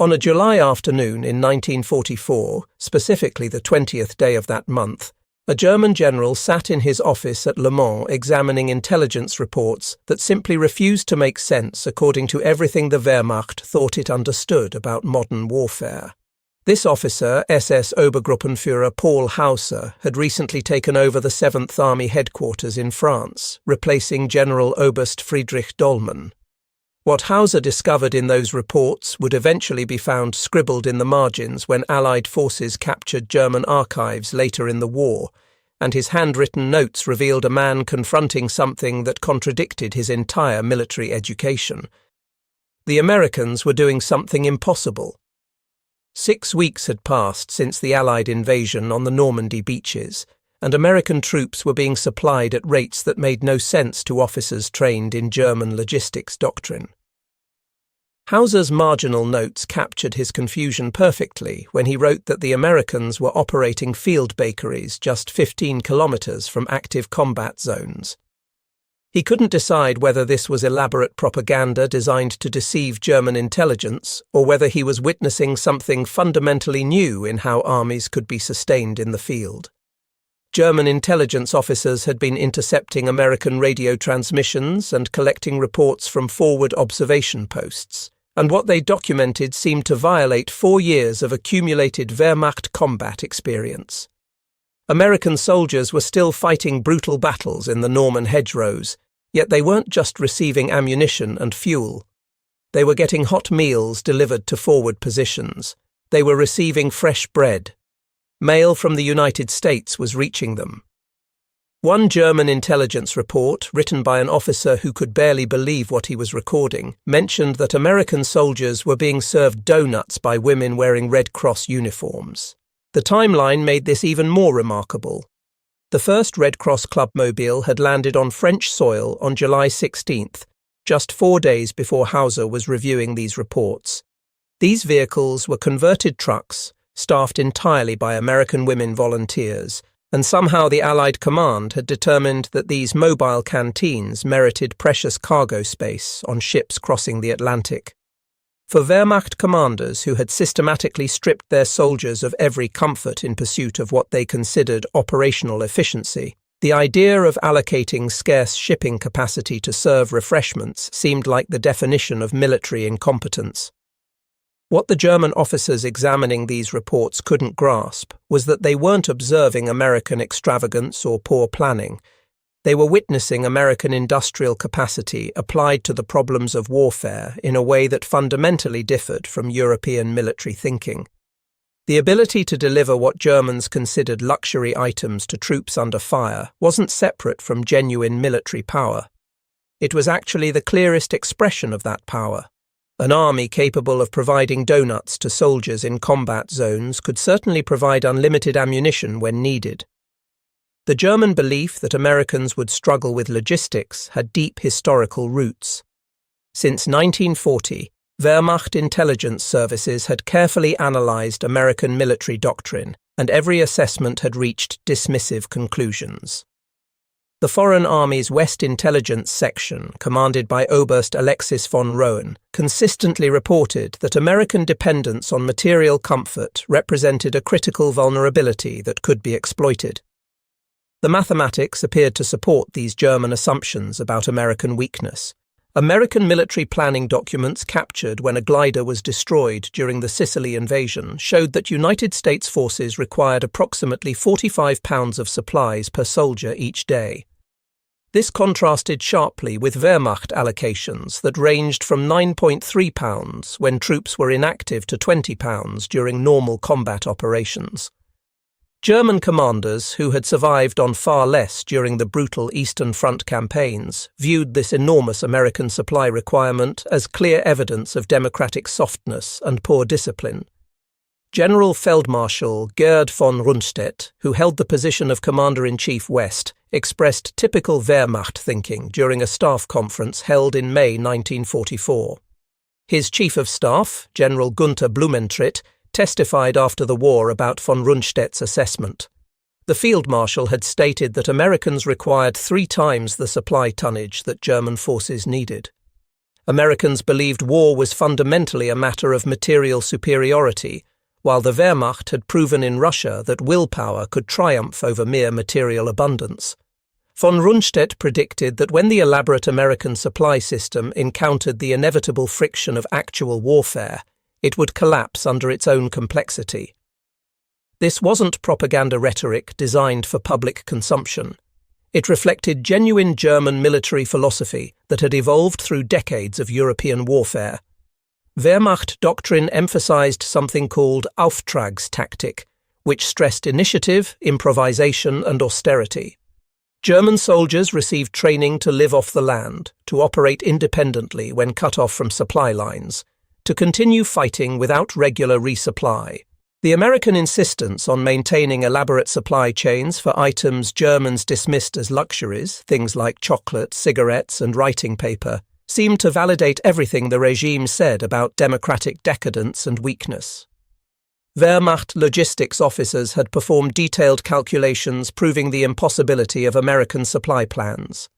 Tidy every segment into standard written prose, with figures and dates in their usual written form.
On a July afternoon in 1944, specifically the 20th day of that month, a German general sat in his office at Le Mans examining intelligence reports that simply refused to make sense according to everything the Wehrmacht thought it understood about modern warfare. This officer, SS Obergruppenführer Paul Hauser, had recently taken over the 7th Army headquarters in France, replacing General Oberst Friedrich Dollmann. What Hauser discovered in those reports would eventually be found scribbled in the margins when Allied forces captured German archives later in the war, and his handwritten notes revealed a man confronting something that contradicted his entire military education. The Americans were doing something impossible. 6 weeks had passed since the Allied invasion on the Normandy beaches, and American troops were being supplied at rates that made no sense to officers trained in German logistics doctrine. Hauser's marginal notes captured his confusion perfectly when he wrote that the Americans were operating field bakeries just 15 kilometers from active combat zones. He couldn't decide whether this was elaborate propaganda designed to deceive German intelligence or whether he was witnessing something fundamentally new in how armies could be sustained in the field. German intelligence officers had been intercepting American radio transmissions and collecting reports from forward observation posts, and what they documented seemed to violate 4 years of accumulated Wehrmacht combat experience. American soldiers were still fighting brutal battles in the Norman hedgerows, yet they weren't just receiving ammunition and fuel. They were getting hot meals delivered to forward positions. They were receiving fresh bread. Mail from the United States was reaching them. One German intelligence report, written by an officer who could barely believe what he was recording, mentioned that American soldiers were being served donuts by women wearing Red Cross uniforms. The timeline made this even more remarkable. The first Red Cross Clubmobile had landed on French soil on July 16th, just 4 days before Hauser was reviewing these reports. These vehicles were converted trucks, staffed entirely by American women volunteers, and somehow the Allied command had determined that these mobile canteens merited precious cargo space on ships crossing the Atlantic. For Wehrmacht commanders who had systematically stripped their soldiers of every comfort in pursuit of what they considered operational efficiency, the idea of allocating scarce shipping capacity to serve refreshments seemed like the definition of military incompetence. What the German officers examining these reports couldn't grasp was that they weren't observing American extravagance or poor planning. They were witnessing American industrial capacity applied to the problems of warfare in a way that fundamentally differed from European military thinking. The ability to deliver what Germans considered luxury items to troops under fire wasn't separate from genuine military power. It was actually the clearest expression of that power. An army capable of providing donuts to soldiers in combat zones could certainly provide unlimited ammunition when needed. The German belief that Americans would struggle with logistics had deep historical roots. Since 1940, Wehrmacht intelligence services had carefully analyzed American military doctrine, and every assessment had reached dismissive conclusions. The Foreign Army's West Intelligence Section, commanded by Oberst Alexis von Rohen, consistently reported that American dependence on material comfort represented a critical vulnerability that could be exploited. The mathematics appeared to support these German assumptions about American weakness. American military planning documents captured when a glider was destroyed during the Sicily invasion showed that United States forces required approximately 45 pounds of supplies per soldier each day. This contrasted sharply with Wehrmacht allocations that ranged from 9.3 pounds when troops were inactive to 20 pounds during normal combat operations. German commanders, who had survived on far less during the brutal Eastern Front campaigns, viewed this enormous American supply requirement as clear evidence of democratic softness and poor discipline. General Feldmarschall Gerd von Rundstedt, who held the position of Commander-in-Chief West, expressed typical Wehrmacht thinking during a staff conference held in May 1944. His Chief of Staff, General Gunther Blumentritt, testified after the war about von Rundstedt's assessment. The Field Marshal had stated that Americans required 3 times the supply tonnage that German forces needed. Americans believed war was fundamentally a matter of material superiority, while the Wehrmacht had proven in Russia that willpower could triumph over mere material abundance. Von Rundstedt predicted that when the elaborate American supply system encountered the inevitable friction of actual warfare, it would collapse under its own complexity. This wasn't propaganda rhetoric designed for public consumption. It reflected genuine German military philosophy that had evolved through decades of European warfare. Wehrmacht doctrine emphasized something called Auftragstaktik, which stressed initiative, improvisation, and austerity. German soldiers received training to live off the land, to operate independently when cut off from supply lines, to continue fighting without regular resupply. The American insistence on maintaining elaborate supply chains for items Germans dismissed as luxuries, things like chocolate, cigarettes, and writing paper, seemed to validate everything the regime said about democratic decadence and weakness. Wehrmacht logistics officers had performed detailed calculations proving the impossibility of American supply plans.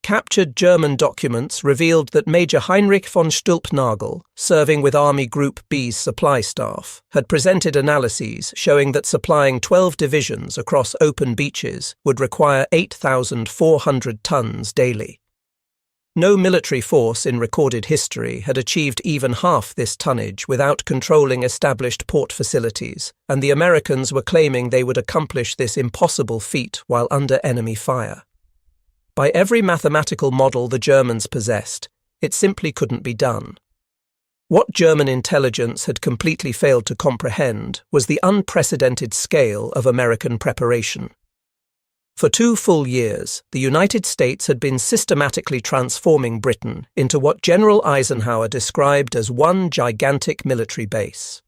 Captured German documents revealed that Major Heinrich von Stülpnagel, serving with Army Group B's supply staff, had presented analyses showing that supplying 12 divisions across open beaches would require 8,400 tons daily. No military force in recorded history had achieved even half this tonnage without controlling established port facilities, and the Americans were claiming they would accomplish this impossible feat while under enemy fire. By every mathematical model the Germans possessed, it simply couldn't be done. What German intelligence had completely failed to comprehend was the unprecedented scale of American preparation. For 2 full years, the United States had been systematically transforming Britain into what General Eisenhower described as one gigantic military base.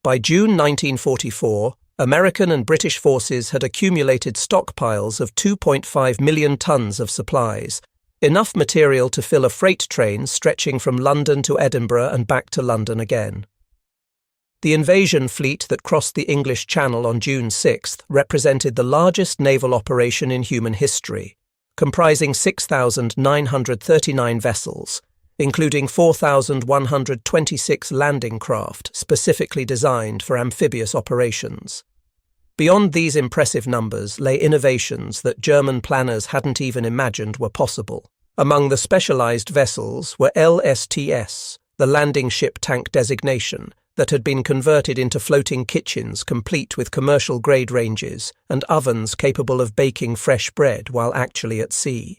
By June 1944, American and British forces had accumulated stockpiles of 2.5 million tons of supplies, enough material to fill a freight train stretching from London to Edinburgh and back to London again. The invasion fleet that crossed the English Channel on June 6th represented the largest naval operation in human history, comprising 6,939 vessels, including 4,126 landing craft specifically designed for amphibious operations. Beyond these impressive numbers lay innovations that German planners hadn't even imagined were possible. Among the specialized vessels were LSTS, the landing ship tank designation, that had been converted into floating kitchens complete with commercial-grade ranges and ovens capable of baking fresh bread while actually at sea.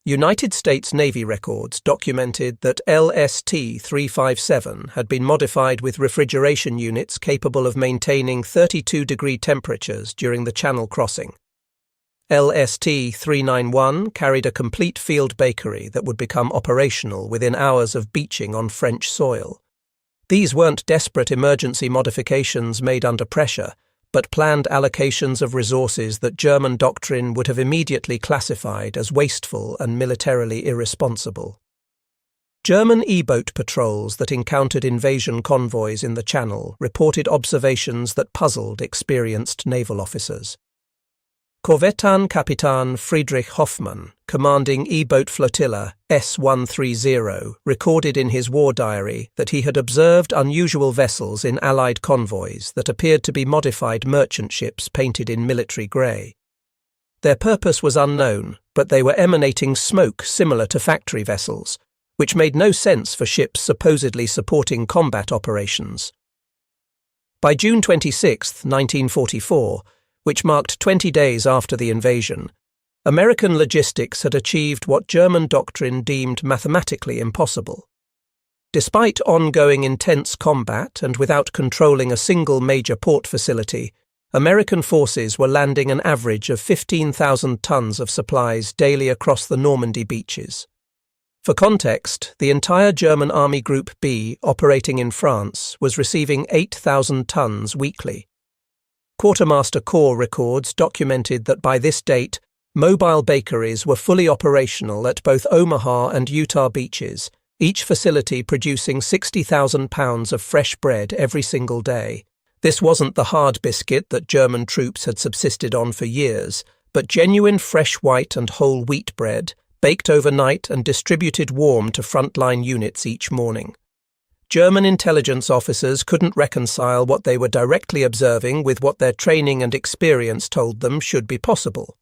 United States Navy records documented that LST-357 had been modified with refrigeration units capable of maintaining 32-degree temperatures during the Channel crossing. LST-391 carried a complete field bakery that would become operational within hours of beaching on French soil. These weren't desperate emergency modifications made under pressure, but planned allocations of resources that German doctrine would have immediately classified as wasteful and militarily irresponsible. German E-boat patrols that encountered invasion convoys in the Channel reported observations that puzzled experienced naval officers. Korvettan-Kapitan Friedrich Hoffmann, commanding E-boat flotilla S-130, recorded in his war diary that he had observed unusual vessels in Allied convoys that appeared to be modified merchant ships painted in military grey. Their purpose was unknown, but they were emanating smoke similar to factory vessels, which made no sense for ships supposedly supporting combat operations. By June 26, 1944, which marked 20 days after the invasion, American logistics had achieved what German doctrine deemed mathematically impossible. Despite ongoing intense combat and without controlling a single major port facility, American forces were landing an average of 15,000 tons of supplies daily across the Normandy beaches. For context, the entire German Army Group B operating in France was receiving 8,000 tons weekly. Quartermaster Corps records documented that by this date, mobile bakeries were fully operational at both Omaha and Utah beaches, each facility producing 60,000 pounds of fresh bread every single day. This wasn't the hard biscuit that German troops had subsisted on for years, but genuine fresh white and whole wheat bread, baked overnight and distributed warm to frontline units each morning. German intelligence officers couldn't reconcile what they were directly observing with what their training and experience told them should be possible.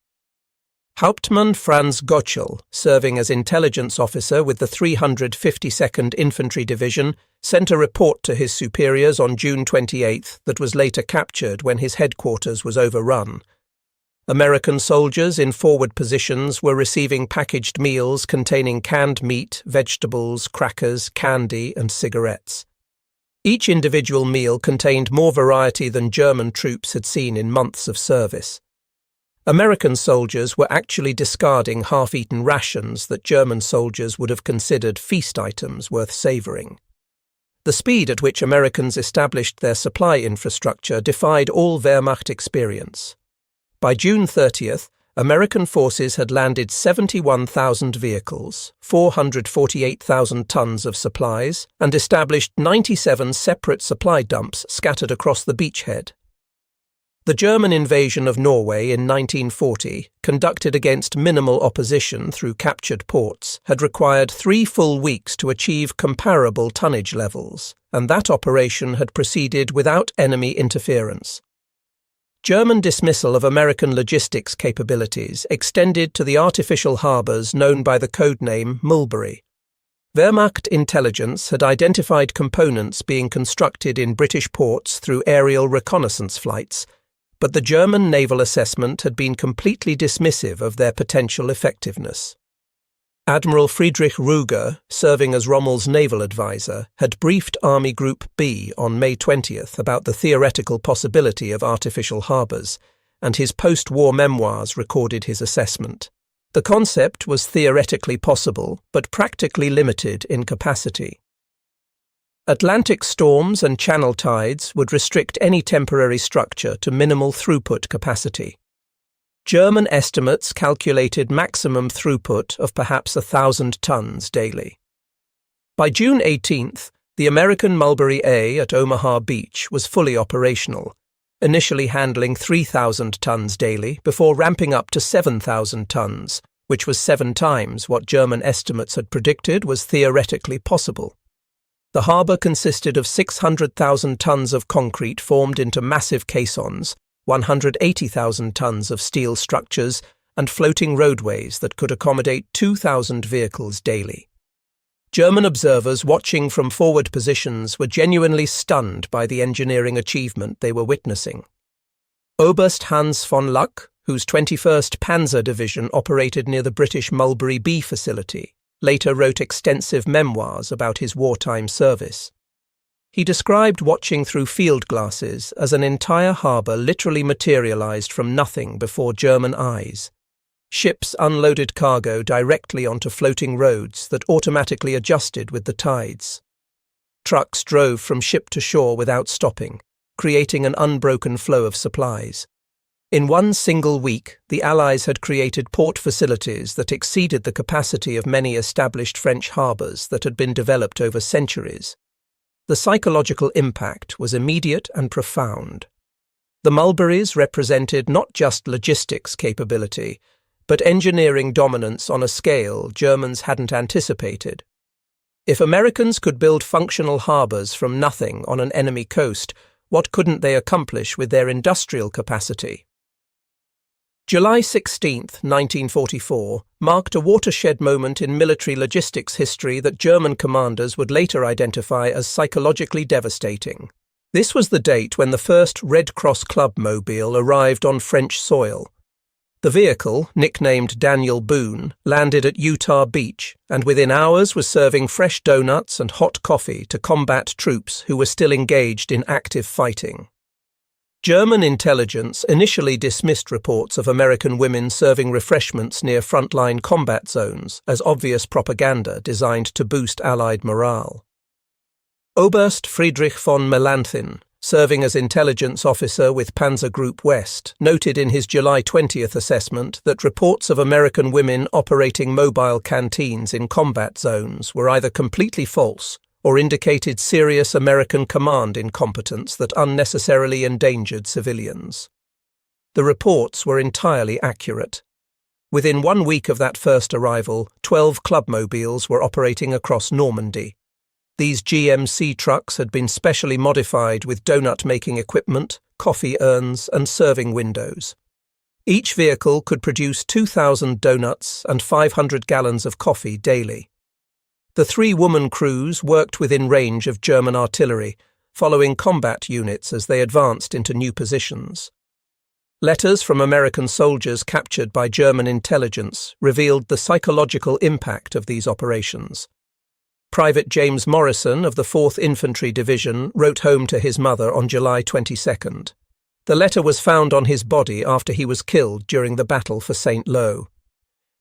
Hauptmann Franz Gottschall, serving as intelligence officer with the 352nd Infantry Division, sent a report to his superiors on June 28 that was later captured when his headquarters was overrun. American soldiers in forward positions were receiving packaged meals containing canned meat, vegetables, crackers, candy, and cigarettes. Each individual meal contained more variety than German troops had seen in months of service. American soldiers were actually discarding half-eaten rations that German soldiers would have considered feast items worth savouring. The speed at which Americans established their supply infrastructure defied all Wehrmacht experience. By June 30th, American forces had landed 71,000 vehicles, 448,000 tons of supplies, and established 97 separate supply dumps scattered across the beachhead. The German invasion of Norway in 1940, conducted against minimal opposition through captured ports, had required 3 full weeks to achieve comparable tonnage levels, and that operation had proceeded without enemy interference. German dismissal of American logistics capabilities extended to the artificial harbours known by the codename Mulberry. Wehrmacht intelligence had identified components being constructed in British ports through aerial reconnaissance flights, but the German naval assessment had been completely dismissive of their potential effectiveness. Admiral Friedrich Ruger, serving as Rommel's naval advisor, had briefed Army Group B on May 20th about the theoretical possibility of artificial harbours, and his post-war memoirs recorded his assessment. The concept was theoretically possible, but practically limited in capacity. Atlantic storms and channel tides would restrict any temporary structure to minimal throughput capacity. German estimates calculated maximum throughput of perhaps 1,000 tons daily. By June 18th, the American Mulberry A at Omaha Beach was fully operational, initially handling 3,000 tons daily before ramping up to 7,000 tons, which was 7 times what German estimates had predicted was theoretically possible. The harbour consisted of 600,000 tons of concrete formed into massive caissons, 180,000 tons of steel structures, and floating roadways that could accommodate 2,000 vehicles daily. German observers watching from forward positions were genuinely stunned by the engineering achievement they were witnessing. Oberst Hans von Luck, whose 21st Panzer Division operated near the British Mulberry B facility, later wrote extensive memoirs about his wartime service. He described watching through field glasses as an entire harbour literally materialised from nothing before German eyes. Ships unloaded cargo directly onto floating roads that automatically adjusted with the tides. Trucks drove from ship to shore without stopping, creating an unbroken flow of supplies. In one single week, the Allies had created port facilities that exceeded the capacity of many established French harbours that had been developed over centuries. The psychological impact was immediate and profound. The Mulberries represented not just logistics capability, but engineering dominance on a scale Germans hadn't anticipated. If Americans could build functional harbours from nothing on an enemy coast, what couldn't they accomplish with their industrial capacity? July 16, 1944, marked a watershed moment in military logistics history that German commanders would later identify as psychologically devastating. This was the date when the first Red Cross Club mobile arrived on French soil. The vehicle, nicknamed Daniel Boone, landed at Utah Beach and within hours was serving fresh donuts and hot coffee to combat troops who were still engaged in active fighting. German intelligence initially dismissed reports of American women serving refreshments near frontline combat zones as obvious propaganda designed to boost Allied morale. Oberst Friedrich von Mellenthin, serving as intelligence officer with Panzer Group West, noted in his July 20th assessment that reports of American women operating mobile canteens in combat zones were either completely false or indicated serious American command incompetence that unnecessarily endangered civilians. The reports were entirely accurate. Within 1 week of that first arrival, 12 clubmobiles were operating across Normandy. These GMC trucks had been specially modified with donut-making equipment, coffee urns, and serving windows. Each vehicle could produce 2,000 donuts and 500 gallons of coffee daily. The 3-woman crews worked within range of German artillery, following combat units as they advanced into new positions. Letters from American soldiers captured by German intelligence revealed the psychological impact of these operations. Private James Morrison of the 4th Infantry Division wrote home to his mother on July 22nd. The letter was found on his body after he was killed during the battle for St. Lo.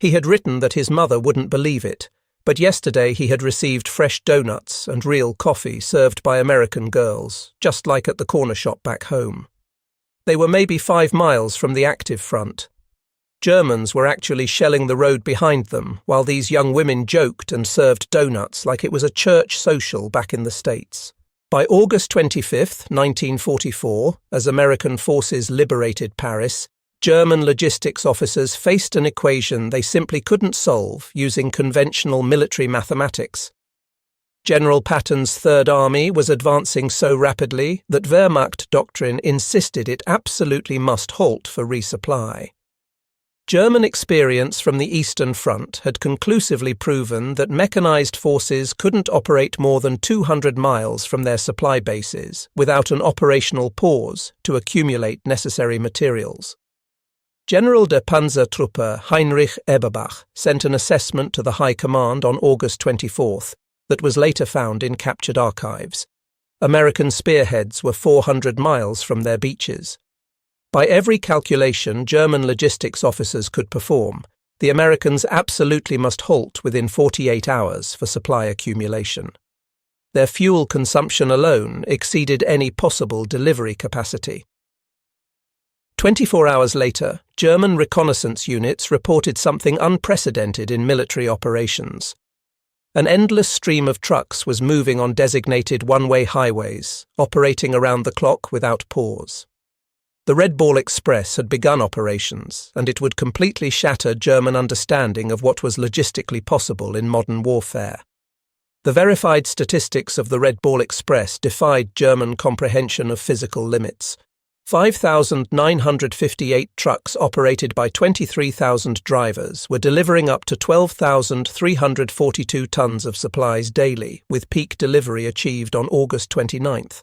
He had written that his mother wouldn't believe it, but yesterday he had received fresh donuts and real coffee served by American girls, just like at the corner shop back home. They were maybe 5 miles from the active front. Germans were actually shelling the road behind them, while these young women joked and served donuts like it was a church social back in the States. By August 25, 1944, as American forces liberated Paris, German logistics officers faced an equation they simply couldn't solve using conventional military mathematics. General Patton's Third Army was advancing so rapidly that Wehrmacht doctrine insisted it absolutely must halt for resupply. German experience from the Eastern Front had conclusively proven that mechanized forces couldn't operate more than 200 miles from their supply bases without an operational pause to accumulate necessary materials. General der Panzertruppe Heinrich Eberbach sent an assessment to the High Command on August 24th that was later found in captured archives. American spearheads were 400 miles from their beaches. By every calculation German logistics officers could perform, the Americans absolutely must halt within 48 hours for supply accumulation. Their fuel consumption alone exceeded any possible delivery capacity. 24 hours later, German reconnaissance units reported something unprecedented in military operations. An endless stream of trucks was moving on designated one-way highways, operating around the clock without pause. The Red Ball Express had begun operations, and it would completely shatter German understanding of what was logistically possible in modern warfare. The verified statistics of the Red Ball Express defied German comprehension of physical limits. 5,958 trucks operated by 23,000 drivers were delivering up to 12,342 tons of supplies daily, with peak delivery achieved on August 29th.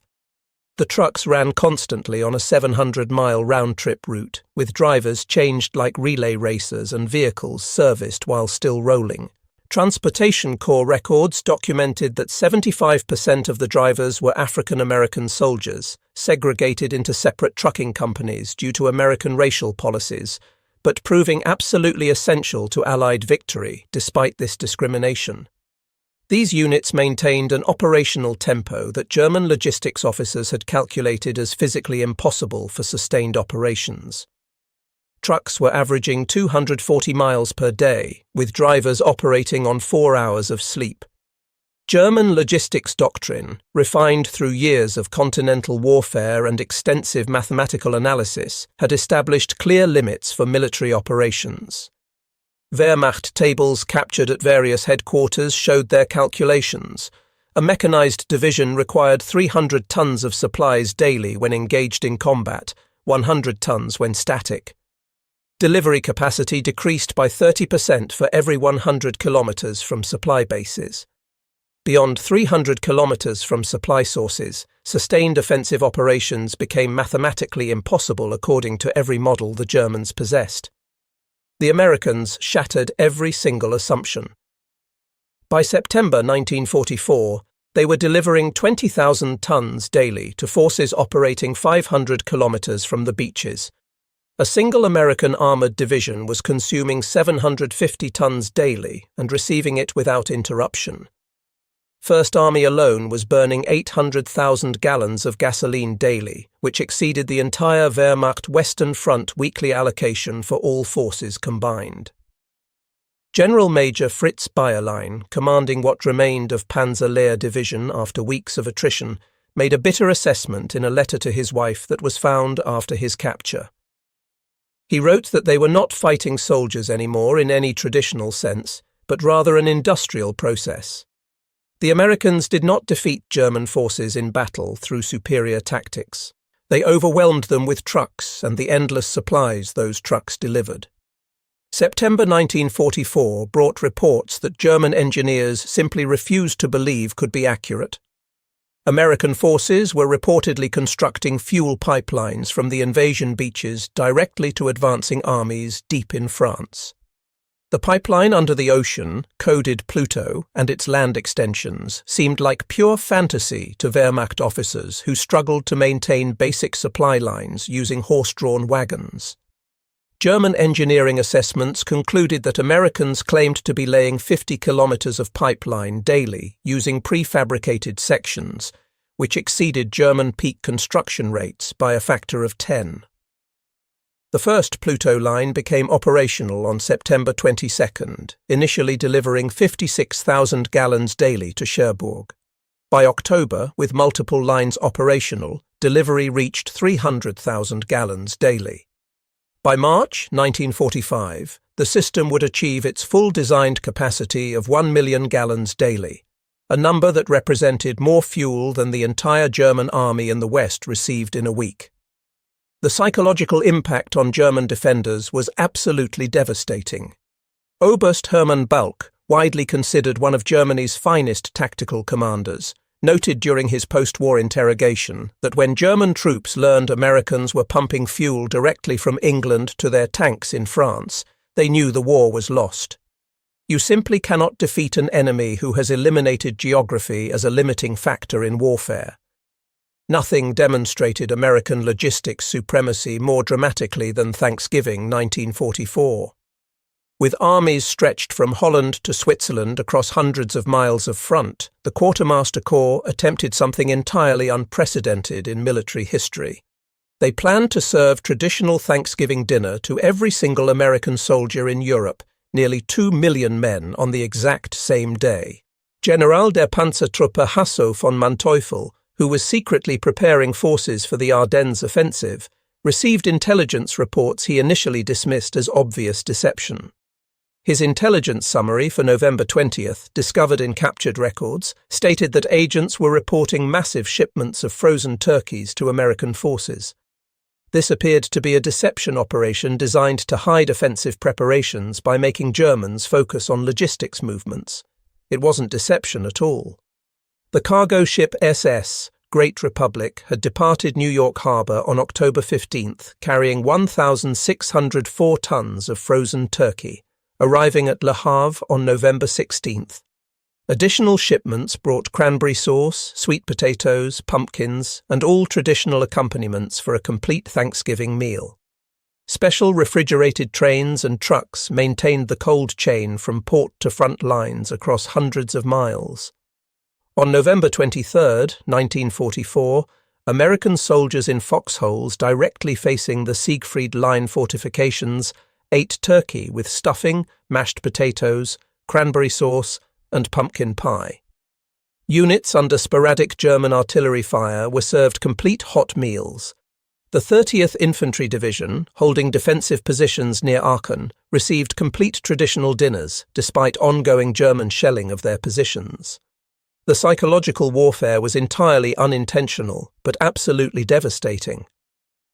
The trucks ran constantly on a 700-mile round-trip route, with drivers changed like relay racers and vehicles serviced while still rolling. Transportation Corps records documented that 75% of the drivers were African American soldiers, segregated into separate trucking companies due to American racial policies, but proving absolutely essential to Allied victory despite this discrimination. These units maintained an operational tempo that German logistics officers had calculated as physically impossible for sustained operations. Trucks were averaging 240 miles per day, with drivers operating on 4 hours of sleep. German logistics doctrine, refined through years of continental warfare and extensive mathematical analysis, had established clear limits for military operations. Wehrmacht tables captured at various headquarters showed their calculations. A mechanized division required 300 tons of supplies daily when engaged in combat, 100 tons when static. Delivery capacity decreased by 30% for every 100 kilometers from supply bases. Beyond 300 kilometers from supply sources, sustained offensive operations became mathematically impossible according to every model the Germans possessed. The Americans shattered every single assumption. By September 1944, they were delivering 20,000 tons daily to forces operating 500 kilometers from the beaches. A single American armored division was consuming 750 tons daily and receiving it without interruption. First Army alone was burning 800,000 gallons of gasoline daily, which exceeded the entire Wehrmacht Western Front weekly allocation for all forces combined. General Major Fritz Bayerlein, commanding what remained of Panzer Lehr Division after weeks of attrition, made a bitter assessment in a letter to his wife that was found after his capture. He wrote that they were not fighting soldiers anymore in any traditional sense, but rather an industrial process. The Americans did not defeat German forces in battle through superior tactics. They overwhelmed them with trucks and the endless supplies those trucks delivered. September 1944 brought reports that German engineers simply refused to believe could be accurate. American forces were reportedly constructing fuel pipelines from the invasion beaches directly to advancing armies deep in France. The pipeline under the ocean, coded Pluto, and its land extensions seemed like pure fantasy to Wehrmacht officers who struggled to maintain basic supply lines using horse-drawn wagons. German engineering assessments concluded that Americans claimed to be laying 50 kilometers of pipeline daily using prefabricated sections, which exceeded German peak construction rates by a factor of 10. The first Pluto line became operational on September 22nd, initially delivering 56,000 gallons daily to Cherbourg. By October, with multiple lines operational, delivery reached 300,000 gallons daily. By March 1945, the system would achieve its full designed capacity of 1 million gallons daily, a number that represented more fuel than the entire German army in the West received in a week. The psychological impact on German defenders was absolutely devastating. Oberst Hermann Balck, widely considered one of Germany's finest tactical commanders, noted during his post-war interrogation that when German troops learned Americans were pumping fuel directly from England to their tanks in France, they knew the war was lost. You simply cannot defeat an enemy who has eliminated geography as a limiting factor in warfare. Nothing demonstrated American logistics supremacy more dramatically than Thanksgiving 1944. With armies stretched from Holland to Switzerland across hundreds of miles of front, the Quartermaster Corps attempted something entirely unprecedented in military history. They planned to serve traditional Thanksgiving dinner to every single American soldier in Europe, nearly 2 million men, on the exact same day. General der Panzertruppe Hasso von Manteuffel, who was secretly preparing forces for the Ardennes offensive, received intelligence reports he initially dismissed as obvious deception. His intelligence summary for November 20th, discovered in captured records, stated that agents were reporting massive shipments of frozen turkeys to American forces. This appeared to be a deception operation designed to hide offensive preparations by making Germans focus on logistics movements. It wasn't deception at all. The cargo ship SS, Great Republic, had departed New York Harbor on October 15th, carrying 1,604 tons of frozen turkey, arriving at Le Havre on November 16th. Additional shipments brought cranberry sauce, sweet potatoes, pumpkins, and all traditional accompaniments for a complete Thanksgiving meal. Special refrigerated trains and trucks maintained the cold chain from port to front lines across hundreds of miles. On November 23, 1944, American soldiers in foxholes directly facing the Siegfried Line fortifications ate turkey with stuffing, mashed potatoes, cranberry sauce, and pumpkin pie. Units under sporadic German artillery fire were served complete hot meals. The 30th Infantry Division, holding defensive positions near Aachen, received complete traditional dinners, despite ongoing German shelling of their positions. The psychological warfare was entirely unintentional, but absolutely devastating.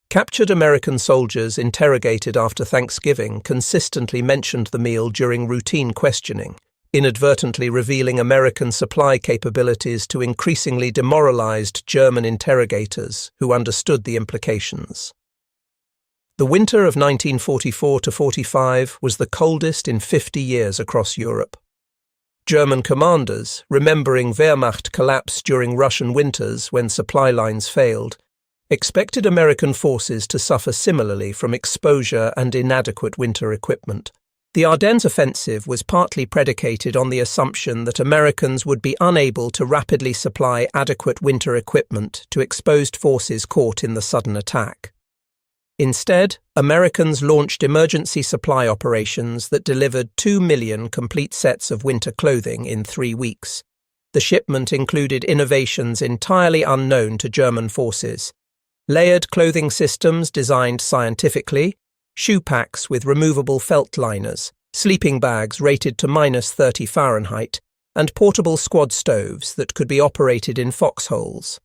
Captured American soldiers interrogated after Thanksgiving consistently mentioned the meal during routine questioning, inadvertently revealing American supply capabilities to increasingly demoralized German interrogators who understood the implications. The winter of 1944–45 was the coldest in 50 years across Europe. German commanders, remembering Wehrmacht collapse during Russian winters when supply lines failed, expected American forces to suffer similarly from exposure and inadequate winter equipment. The Ardennes offensive was partly predicated on the assumption that Americans would be unable to rapidly supply adequate winter equipment to exposed forces caught in the sudden attack. Instead, Americans launched emergency supply operations that delivered 2 million complete sets of winter clothing in 3 weeks. The shipment included innovations entirely unknown to German forces: layered clothing systems designed scientifically, shoe packs with removable felt liners, sleeping bags rated to -30 Fahrenheit, and portable squad stoves that could be operated in foxholes.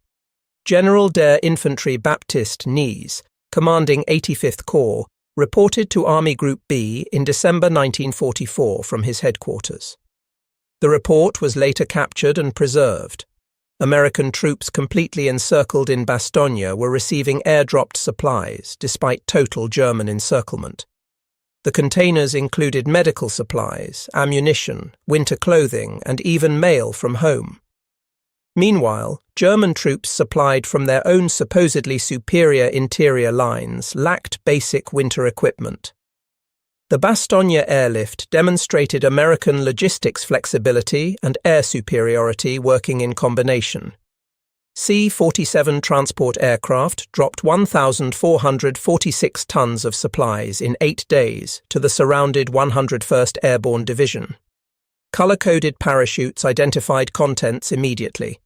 General der Infanterie Baptist Nies, commanding 85th Corps, reported to Army Group B in December 1944 from his headquarters. The report was later captured and preserved. American troops completely encircled in Bastogne were receiving airdropped supplies despite total German encirclement. The containers included medical supplies, ammunition, winter clothing, and even mail from home. Meanwhile, German troops supplied from their own supposedly superior interior lines lacked basic winter equipment. The Bastogne airlift demonstrated American logistics flexibility and air superiority working in combination. C-47 transport aircraft dropped 1,446 tons of supplies in 8 days to the surrounded 101st Airborne Division. Color-coded parachutes identified contents immediately.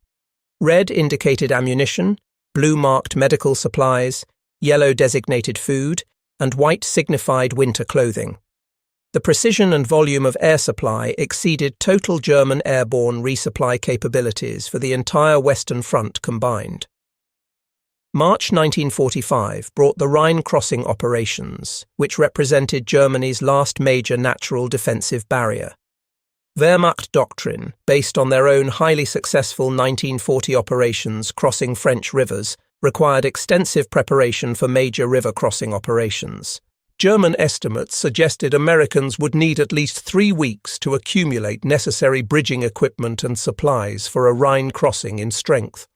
Red indicated ammunition, blue marked medical supplies, yellow designated food, and white signified winter clothing. The precision and volume of air supply exceeded total German airborne resupply capabilities for the entire Western Front combined. March 1945 brought the Rhine crossing operations, which represented Germany's last major natural defensive barrier. Wehrmacht doctrine, based on their own highly successful 1940 operations crossing French rivers, required extensive preparation for major river crossing operations. German estimates suggested Americans would need at least 3 weeks to accumulate necessary bridging equipment and supplies for a Rhine crossing in strength.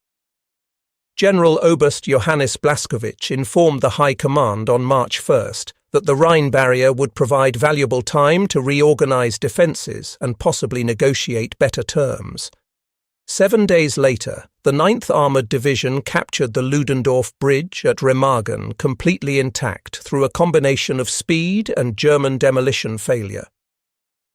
General Oberst Johannes Blaskowitz informed the High Command on March 1st that the Rhine barrier would provide valuable time to reorganize defenses and possibly negotiate better terms. 7 days later, the 9th Armoured Division captured the Ludendorff Bridge at Remagen completely intact through a combination of speed and German demolition failure.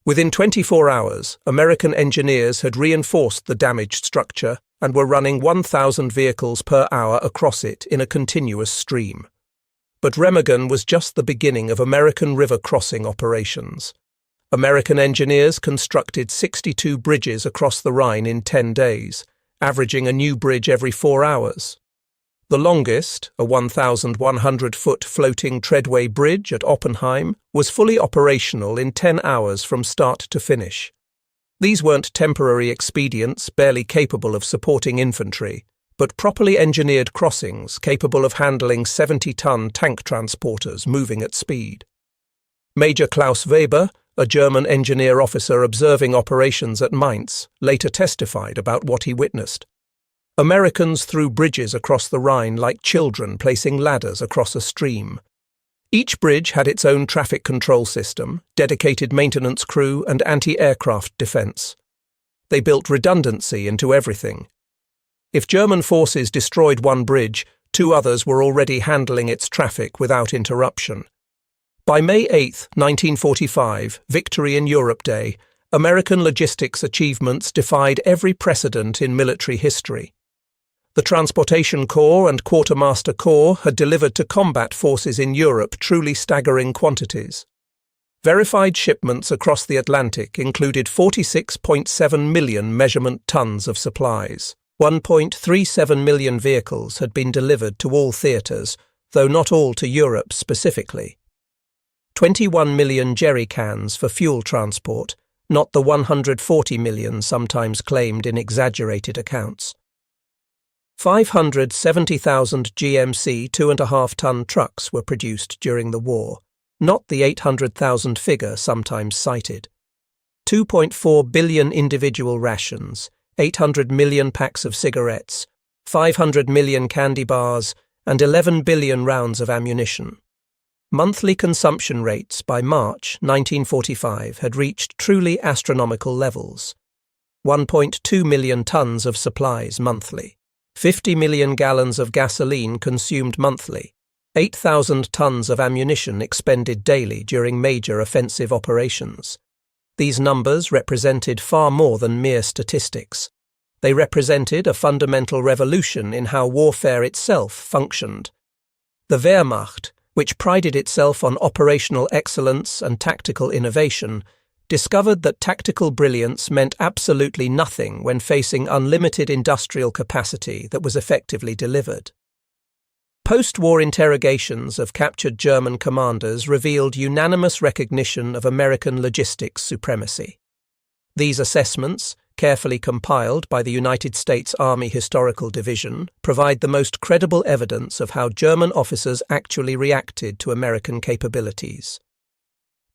Within 24 hours, American engineers had reinforced the damaged structure and were running 1,000 vehicles per hour across it in a continuous stream. But Remagen was just the beginning of American river crossing operations. American engineers constructed 62 bridges across the Rhine in 10 days, averaging a new bridge every 4 hours. The longest, a 1,100-foot floating treadway bridge at Oppenheim, was fully operational in 10 hours from start to finish. These weren't temporary expedients barely capable of supporting infantry, but properly engineered crossings capable of handling 70-ton tank transporters moving at speed. Major Klaus Weber, a German engineer officer observing operations at Mainz, later testified about what he witnessed. Americans threw bridges across the Rhine like children placing ladders across a stream. Each bridge had its own traffic control system, dedicated maintenance crew, and anti-aircraft defense. They built redundancy into everything. If German forces destroyed one bridge, 2 others were already handling its traffic without interruption. By May 8, 1945, Victory in Europe Day, American logistics achievements defied every precedent in military history. The Transportation Corps and Quartermaster Corps had delivered to combat forces in Europe truly staggering quantities. Verified shipments across the Atlantic included 46.7 million measurement tons of supplies. 1.37 million vehicles had been delivered to all theatres, though not all to Europe specifically. 21 million jerry cans for fuel transport, not the 140 million sometimes claimed in exaggerated accounts. 570,000 GMC 2.5-ton trucks were produced during the war, not the 800,000 figure sometimes cited. 2.4 billion individual rations, 800 million packs of cigarettes, 500 million candy bars, and 11 billion rounds of ammunition. Monthly consumption rates by March 1945 had reached truly astronomical levels. 1.2 million tons of supplies monthly, 50 million gallons of gasoline consumed monthly, 8,000 tons of ammunition expended daily during major offensive operations. These numbers represented far more than mere statistics. They represented a fundamental revolution in how warfare itself functioned. The Wehrmacht, which prided itself on operational excellence and tactical innovation, discovered that tactical brilliance meant absolutely nothing when facing unlimited industrial capacity that was effectively delivered. Post-war interrogations of captured German commanders revealed unanimous recognition of American logistics supremacy. These assessments, carefully compiled by the United States Army Historical Division, provide the most credible evidence of how German officers actually reacted to American capabilities.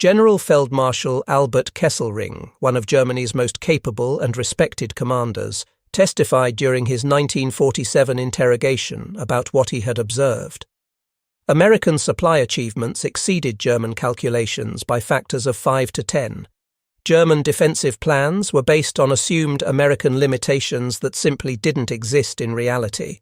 General Feldmarschall Albert Kesselring, one of Germany's most capable and respected commanders, testified during his 1947 interrogation about what he had observed. American supply achievements exceeded German calculations by factors of 5 to 10. German defensive plans were based on assumed American limitations that simply didn't exist in reality.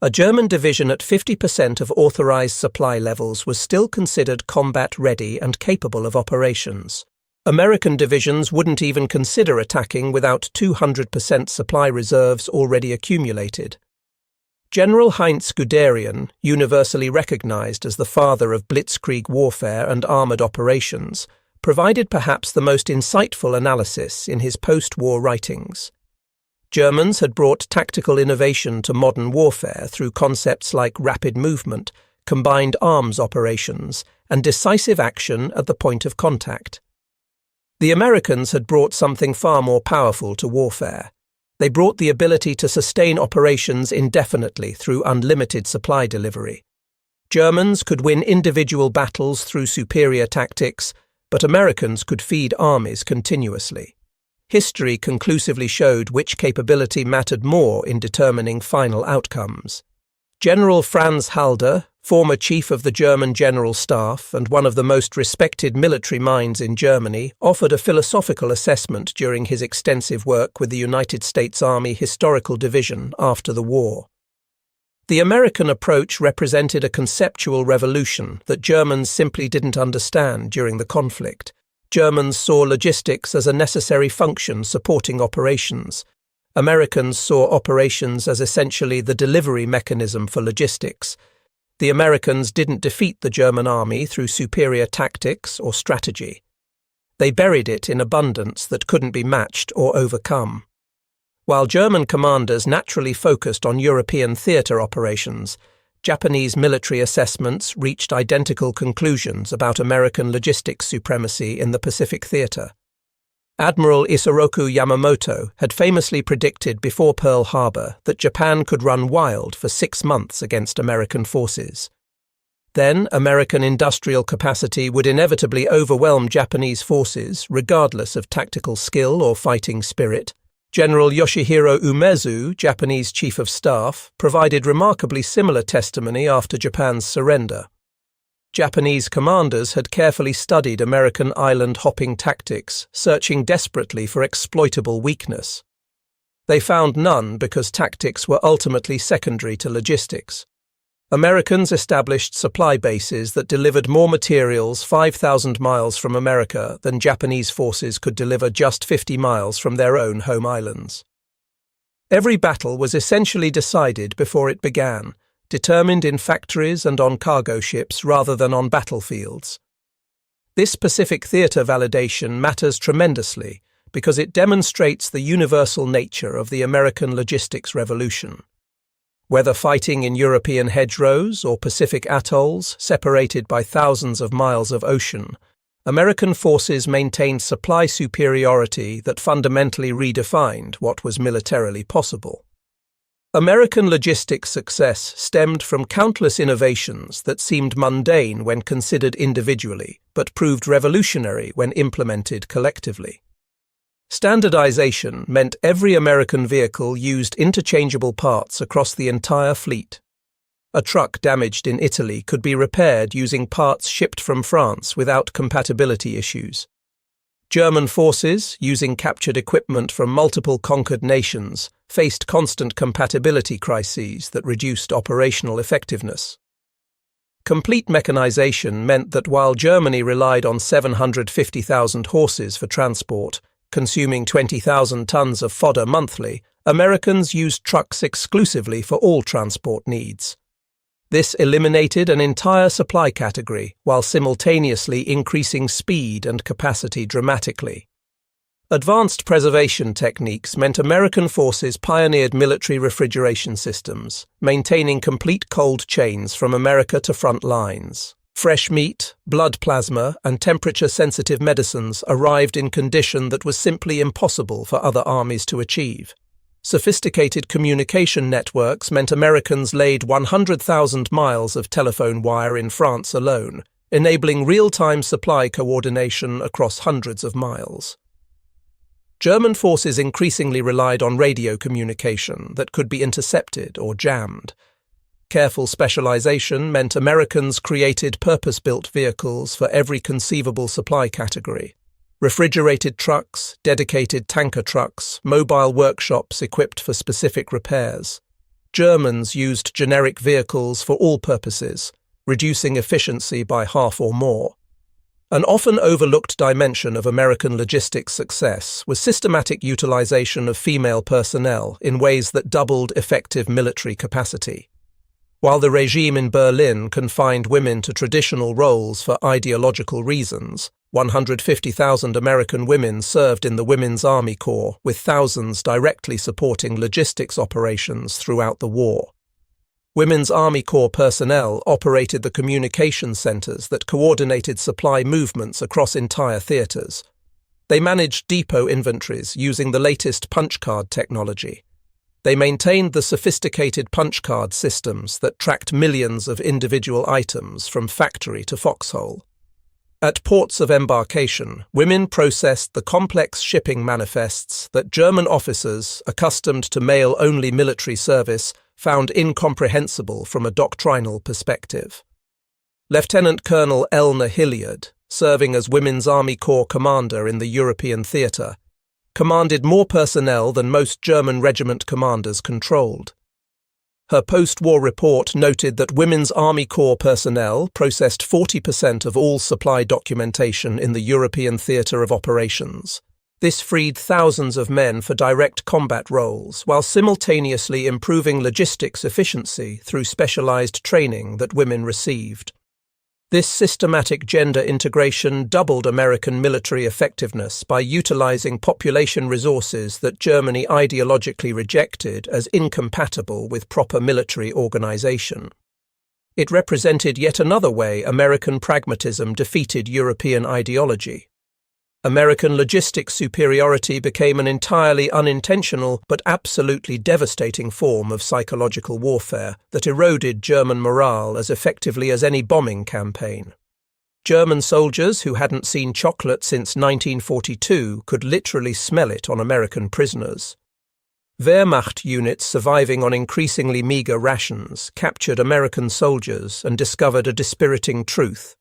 A German division at 50% of authorized supply levels was still considered combat-ready and capable of operations. American divisions wouldn't even consider attacking without 200% supply reserves already accumulated. General Heinz Guderian, universally recognized as the father of blitzkrieg warfare and armored operations, provided perhaps the most insightful analysis in his post-war writings. Germans had brought tactical innovation to modern warfare through concepts like rapid movement, combined arms operations, and decisive action at the point of contact. The Americans had brought something far more powerful to warfare. They brought the ability to sustain operations indefinitely through unlimited supply delivery. Germans could win individual battles through superior tactics, but Americans could feed armies continuously. History conclusively showed which capability mattered more in determining final outcomes. General Franz Halder, former chief of the German General Staff and one of the most respected military minds in Germany, offered a philosophical assessment during his extensive work with the United States Army Historical Division after the war. The American approach represented a conceptual revolution that Germans simply didn't understand during the conflict. Germans saw logistics as a necessary function supporting operations. Americans saw operations as essentially the delivery mechanism for logistics. The Americans didn't defeat the German army through superior tactics or strategy. They buried it in abundance that couldn't be matched or overcome. While German commanders naturally focused on European theatre operations, Japanese military assessments reached identical conclusions about American logistics supremacy in the Pacific theatre. Admiral Isoroku Yamamoto had famously predicted before Pearl Harbor that Japan could run wild for 6 months against American forces. Then, American industrial capacity would inevitably overwhelm Japanese forces, regardless of tactical skill or fighting spirit. General Yoshihiro Umezu, Japanese Chief of Staff, provided remarkably similar testimony after Japan's surrender. Japanese commanders had carefully studied American island-hopping tactics, searching desperately for exploitable weakness. They found none because tactics were ultimately secondary to logistics. Americans established supply bases that delivered more materials 5,000 miles from America than Japanese forces could deliver just 50 miles from their own home islands. Every battle was essentially decided before it began, determined in factories and on cargo ships rather than on battlefields. This Pacific theatre validation matters tremendously because it demonstrates the universal nature of the American logistics revolution. Whether fighting in European hedgerows or Pacific atolls separated by thousands of miles of ocean, American forces maintained supply superiority that fundamentally redefined what was militarily possible. American logistics success stemmed from countless innovations that seemed mundane when considered individually, but proved revolutionary when implemented collectively. Standardization meant every American vehicle used interchangeable parts across the entire fleet. A truck damaged in Italy could be repaired using parts shipped from France without compatibility issues. German forces, using captured equipment from multiple conquered nations, faced constant compatibility crises that reduced operational effectiveness. Complete mechanization meant that while Germany relied on 750,000 horses for transport, consuming 20,000 tons of fodder monthly, Americans used trucks exclusively for all transport needs. This eliminated an entire supply category while simultaneously increasing speed and capacity dramatically. Advanced preservation techniques meant American forces pioneered military refrigeration systems, maintaining complete cold chains from America to front lines. Fresh meat, blood plasma, and temperature-sensitive medicines arrived in condition that was simply impossible for other armies to achieve. Sophisticated communication networks meant Americans laid 100,000 miles of telephone wire in France alone, enabling real-time supply coordination across hundreds of miles. German forces increasingly relied on radio communication that could be intercepted or jammed. Careful specialization meant Americans created purpose-built vehicles for every conceivable supply category. Refrigerated trucks, dedicated tanker trucks, mobile workshops equipped for specific repairs. Germans used generic vehicles for all purposes, reducing efficiency by half or more. An often overlooked dimension of American logistics success was systematic utilization of female personnel in ways that doubled effective military capacity. While the regime in Berlin confined women to traditional roles for ideological reasons, 150,000 American women served in the Women's Army Corps, with thousands directly supporting logistics operations throughout the war. Women's Army Corps personnel operated the communication centers that coordinated supply movements across entire theaters. They managed depot inventories using the latest punch card technology. They maintained the sophisticated punch card systems that tracked millions of individual items from factory to foxhole. At ports of embarkation, women processed the complex shipping manifests that German officers, accustomed to male-only military service, found incomprehensible from a doctrinal perspective. Lieutenant Colonel Elna Hilliard, serving as Women's Army Corps commander in the European theatre, commanded more personnel than most German regiment commanders controlled. Her post-war report noted that Women's Army Corps personnel processed 40% of all supply documentation in the European theatre of operations. This freed thousands of men for direct combat roles, while simultaneously improving logistics efficiency through specialized training that women received. This systematic gender integration doubled American military effectiveness by utilizing population resources that Germany ideologically rejected as incompatible with proper military organization. It represented yet another way American pragmatism defeated European ideology. American logistics superiority became an entirely unintentional but absolutely devastating form of psychological warfare that eroded German morale as effectively as any bombing campaign. German soldiers who hadn't seen chocolate since 1942 could literally smell it on American prisoners. Wehrmacht units surviving on increasingly meager rations captured American soldiers and discovered a dispiriting truth.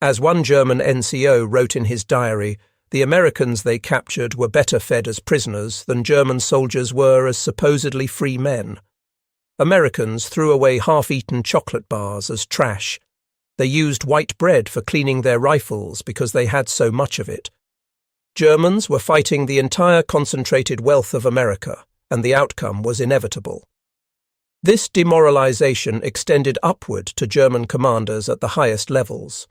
As one German NCO wrote in his diary, the Americans they captured were better fed as prisoners than German soldiers were as supposedly free men. Americans threw away half-eaten chocolate bars as trash. They used white bread for cleaning their rifles because they had so much of it. Germans were fighting the entire concentrated wealth of America, and the outcome was inevitable. This demoralization extended upward to German commanders at the highest levels.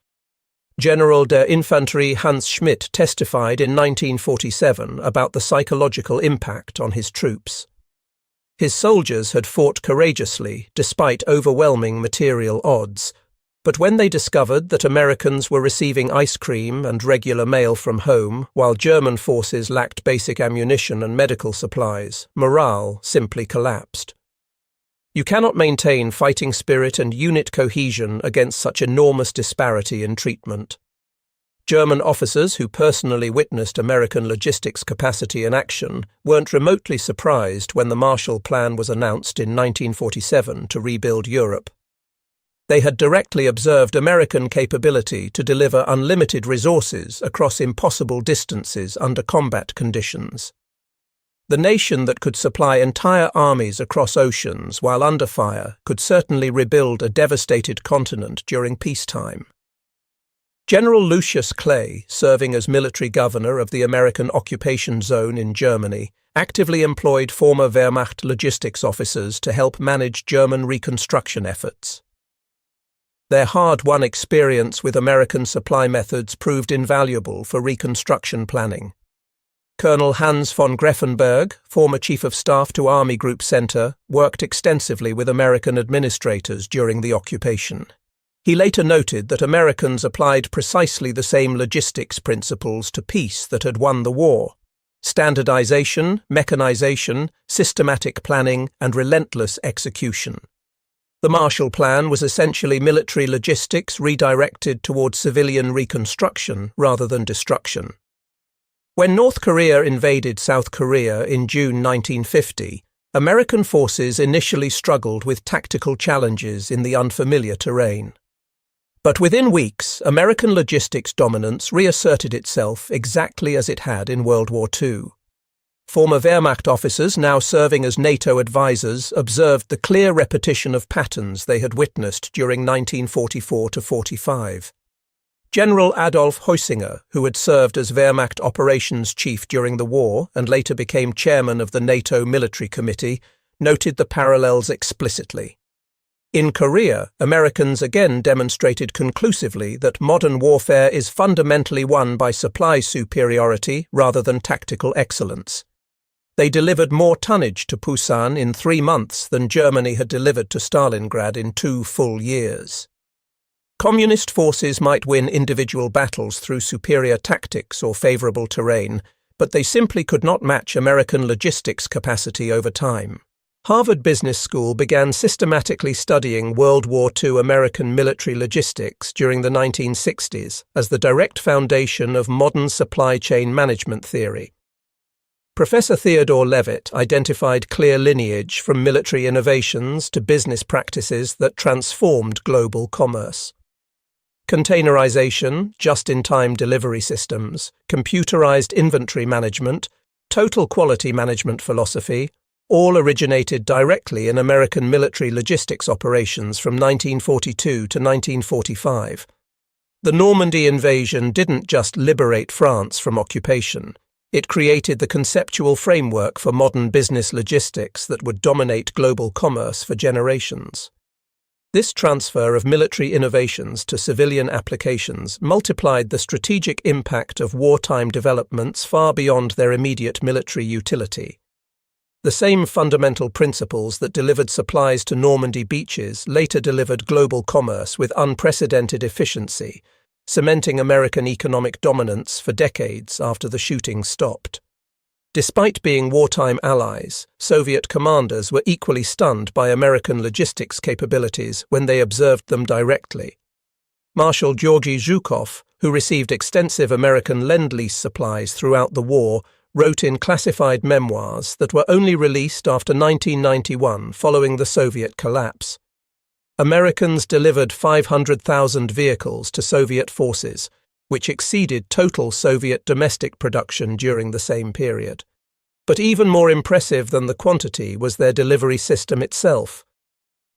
General der Infanterie Hans Schmidt testified in 1947 about the psychological impact on his troops. His soldiers had fought courageously despite overwhelming material odds, but when they discovered that Americans were receiving ice cream and regular mail from home while German forces lacked basic ammunition and medical supplies, morale simply collapsed. You cannot maintain fighting spirit and unit cohesion against such enormous disparity in treatment. German officers who personally witnessed American logistics capacity in action weren't remotely surprised when the Marshall Plan was announced in 1947 to rebuild Europe. They had directly observed American capability to deliver unlimited resources across impossible distances under combat conditions. The nation that could supply entire armies across oceans while under fire could certainly rebuild a devastated continent during peacetime. General Lucius Clay, serving as military governor of the American occupation zone in Germany, actively employed former Wehrmacht logistics officers to help manage German reconstruction efforts. Their hard-won experience with American supply methods proved invaluable for reconstruction planning. Colonel Hans von Greffenberg, former Chief of Staff to Army Group Center, worked extensively with American administrators during the occupation. He later noted that Americans applied precisely the same logistics principles to peace that had won the war: standardization, mechanization, systematic planning, and relentless execution. The Marshall Plan was essentially military logistics redirected towards civilian reconstruction rather than destruction. When North Korea invaded South Korea in June 1950, American forces initially struggled with tactical challenges in the unfamiliar terrain. But within weeks, American logistics dominance reasserted itself exactly as it had in World War II. Former Wehrmacht officers, now serving as NATO advisors, observed the clear repetition of patterns they had witnessed during 1944–45. General Adolf Heusinger, who had served as Wehrmacht operations chief during the war and later became chairman of the NATO Military Committee, noted the parallels explicitly. In Korea, Americans again demonstrated conclusively that modern warfare is fundamentally won by supply superiority rather than tactical excellence. They delivered more tonnage to Pusan in 3 months than Germany had delivered to Stalingrad in 2 full years. Communist forces might win individual battles through superior tactics or favorable terrain, but they simply could not match American logistics capacity over time. Harvard Business School began systematically studying World War II American military logistics during the 1960s as the direct foundation of modern supply chain management theory. Professor Theodore Levitt identified clear lineage from military innovations to business practices that transformed global commerce. Containerization, just-in-time delivery systems, computerized inventory management, total quality management philosophy, all originated directly in American military logistics operations from 1942 to 1945. The Normandy invasion didn't just liberate France from occupation. It created the conceptual framework for modern business logistics that would dominate global commerce for generations. This transfer of military innovations to civilian applications multiplied the strategic impact of wartime developments far beyond their immediate military utility. The same fundamental principles that delivered supplies to Normandy beaches later delivered global commerce with unprecedented efficiency, cementing American economic dominance for decades after the shooting stopped. Despite being wartime allies, Soviet commanders were equally stunned by American logistics capabilities when they observed them directly. Marshal Georgy Zhukov, who received extensive American Lend-Lease supplies throughout the war, wrote in classified memoirs that were only released after 1991 following the Soviet collapse. Americans delivered 500,000 vehicles to Soviet forces, which exceeded total Soviet domestic production during the same period. But even more impressive than the quantity was their delivery system itself.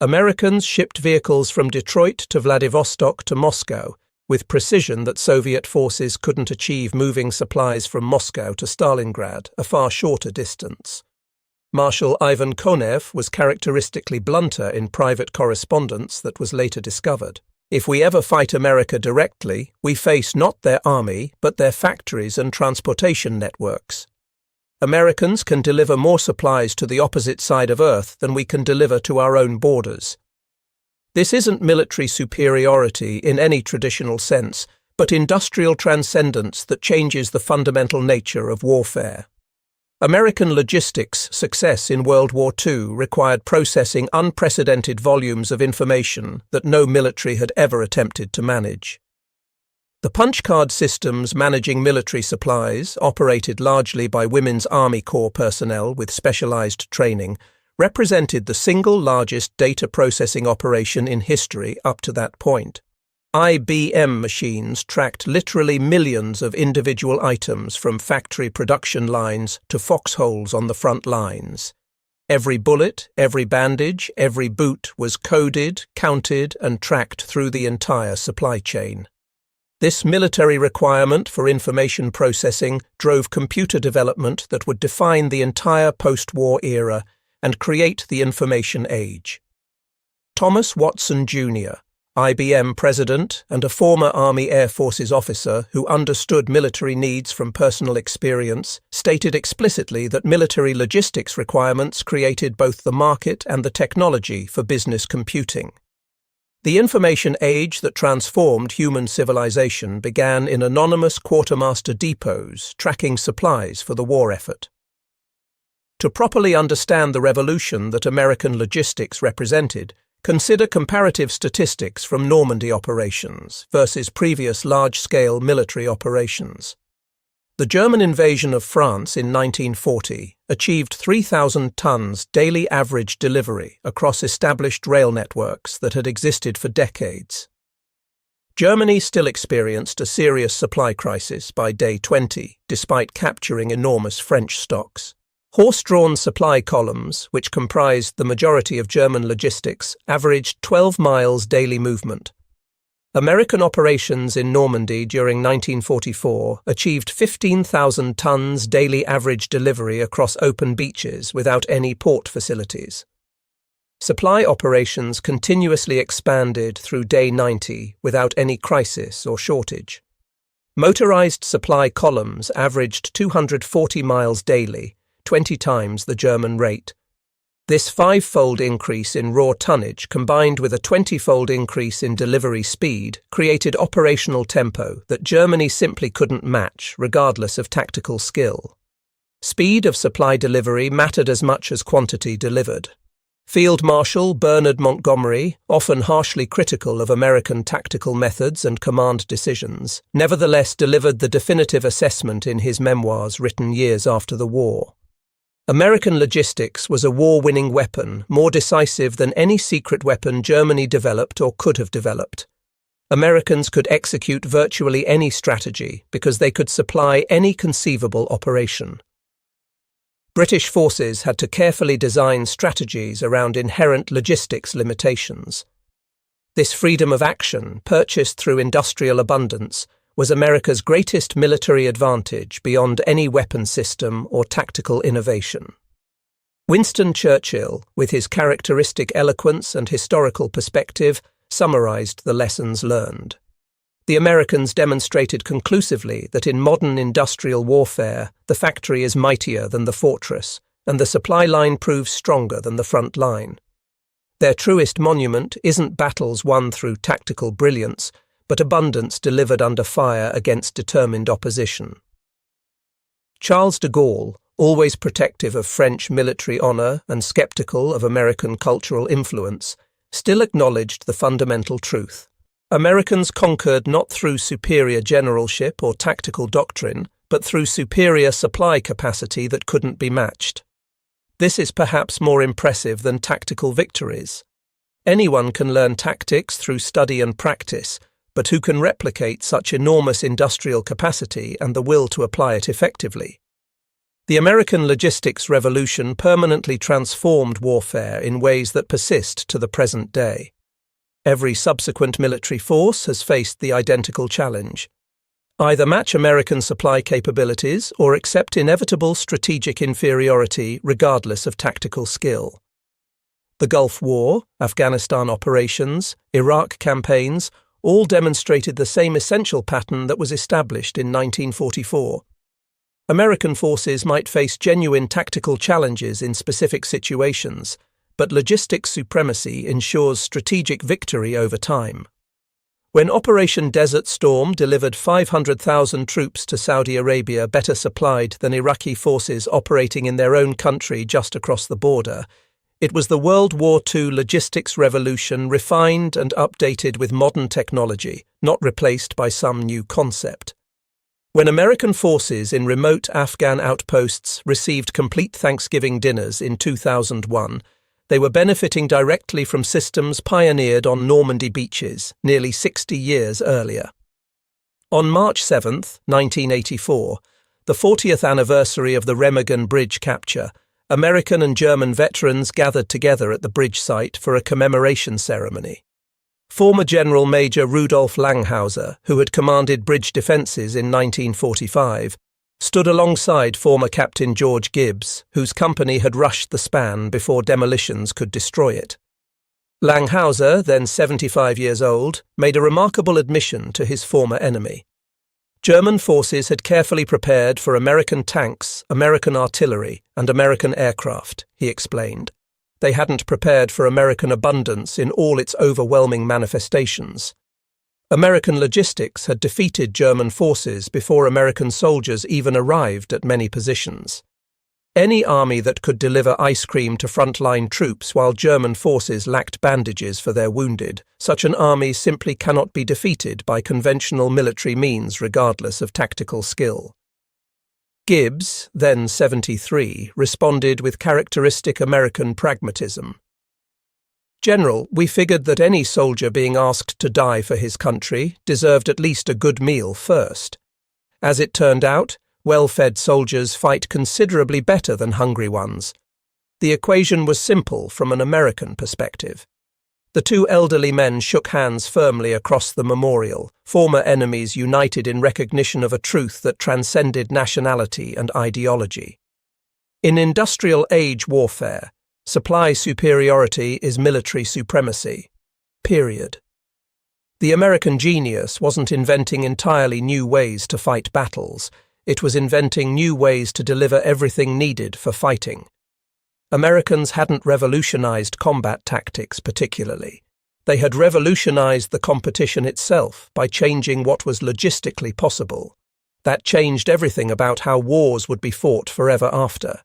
Americans shipped vehicles from Detroit to Vladivostok to Moscow, with precision that Soviet forces couldn't achieve moving supplies from Moscow to Stalingrad, a far shorter distance. Marshal Ivan Konev was characteristically blunter in private correspondence that was later discovered. If we ever fight America directly, we face not their army, but their factories and transportation networks. Americans can deliver more supplies to the opposite side of Earth than we can deliver to our own borders. This isn't military superiority in any traditional sense, but industrial transcendence that changes the fundamental nature of warfare. American logistics success in World War II required processing unprecedented volumes of information that no military had ever attempted to manage. The punch card systems managing military supplies, operated largely by Women's Army Corps personnel with specialized training, represented the single largest data processing operation in history up to that point. IBM machines tracked literally millions of individual items from factory production lines to foxholes on the front lines. Every bullet, every bandage, every boot was coded, counted, and tracked through the entire supply chain. This military requirement for information processing drove computer development that would define the entire post-war era and create the information age. Thomas Watson Jr., IBM president and a former Army Air Forces officer who understood military needs from personal experience, stated explicitly that military logistics requirements created both the market and the technology for business computing. The information age that transformed human civilization began in anonymous quartermaster depots tracking supplies for the war effort. To properly understand the revolution that American logistics represented, consider comparative statistics from Normandy operations versus previous large-scale military operations. The German invasion of France in 1940 achieved 3,000 tons daily average delivery across established rail networks that had existed for decades. Germany still experienced a serious supply crisis by day 20, despite capturing enormous French stocks. Horse-drawn supply columns, which comprised the majority of German logistics, averaged 12 miles daily movement. American operations in Normandy during 1944 achieved 15,000 tons daily average delivery across open beaches without any port facilities. Supply operations continuously expanded through day 90 without any crisis or shortage. Motorized supply columns averaged 240 miles daily, 20 times the German rate. This five-fold increase in raw tonnage combined with a 20-fold increase in delivery speed created operational tempo that Germany simply couldn't match regardless of tactical skill. Speed of supply delivery mattered as much as quantity delivered. Field Marshal Bernard Montgomery, often harshly critical of American tactical methods and command decisions, nevertheless delivered the definitive assessment in his memoirs written years after the war. American logistics was a war-winning weapon, more decisive than any secret weapon Germany developed or could have developed. Americans could execute virtually any strategy because they could supply any conceivable operation. British forces had to carefully design strategies around inherent logistics limitations. This freedom of action, purchased through industrial abundance, was America's greatest military advantage beyond any weapon system or tactical innovation. Winston Churchill, with his characteristic eloquence and historical perspective, summarized the lessons learned. The Americans demonstrated conclusively that in modern industrial warfare, the factory is mightier than the fortress, and the supply line proves stronger than the front line. Their truest monument isn't battles won through tactical brilliance, but abundance delivered under fire against determined opposition. Charles de Gaulle, always protective of French military honour and sceptical of American cultural influence, still acknowledged the fundamental truth. Americans conquered not through superior generalship or tactical doctrine, but through superior supply capacity that couldn't be matched. This is perhaps more impressive than tactical victories. Anyone can learn tactics through study and practice, but who can replicate such enormous industrial capacity and the will to apply it effectively? The American logistics revolution permanently transformed warfare in ways that persist to the present day. Every subsequent military force has faced the identical challenge. Either match American supply capabilities or accept inevitable strategic inferiority regardless of tactical skill. The Gulf War, Afghanistan operations, Iraq campaigns, all demonstrated the same essential pattern that was established in 1944. American forces might face genuine tactical challenges in specific situations, but logistics supremacy ensures strategic victory over time. When Operation Desert Storm delivered 500,000 troops to Saudi Arabia better supplied than Iraqi forces operating in their own country just across the border, it was the World War II logistics revolution refined and updated with modern technology, not replaced by some new concept. When American forces in remote Afghan outposts received complete Thanksgiving dinners in 2001, they were benefiting directly from systems pioneered on Normandy beaches nearly 60 years earlier. On March 7, 1984, the 40th anniversary of the Remagen Bridge capture, American and German veterans gathered together at the bridge site for a commemoration ceremony. Former General Major Rudolf Langhauser, who had commanded bridge defences in 1945, stood alongside former Captain George Gibbs, whose company had rushed the span before demolitions could destroy it. Langhauser, then 75 years old, made a remarkable admission to his former enemy. German forces had carefully prepared for American tanks, American artillery, and American aircraft, he explained. They hadn't prepared for American abundance in all its overwhelming manifestations. American logistics had defeated German forces before American soldiers even arrived at many positions. Any army that could deliver ice cream to frontline troops while German forces lacked bandages for their wounded, such an army simply cannot be defeated by conventional military means regardless of tactical skill. Gibbs, then 73, responded with characteristic American pragmatism. "General, we figured that any soldier being asked to die for his country deserved at least a good meal first. As it turned out, well-fed soldiers fight considerably better than hungry ones. The equation was simple from an American perspective." The two elderly men shook hands firmly across the memorial, former enemies united in recognition of a truth that transcended nationality and ideology. In industrial age warfare, supply superiority is military supremacy. Period. The American genius wasn't inventing entirely new ways to fight battles. It was inventing new ways to deliver everything needed for fighting. Americans hadn't revolutionized combat tactics particularly. They had revolutionized the competition itself by changing what was logistically possible. That changed everything about how wars would be fought forever after.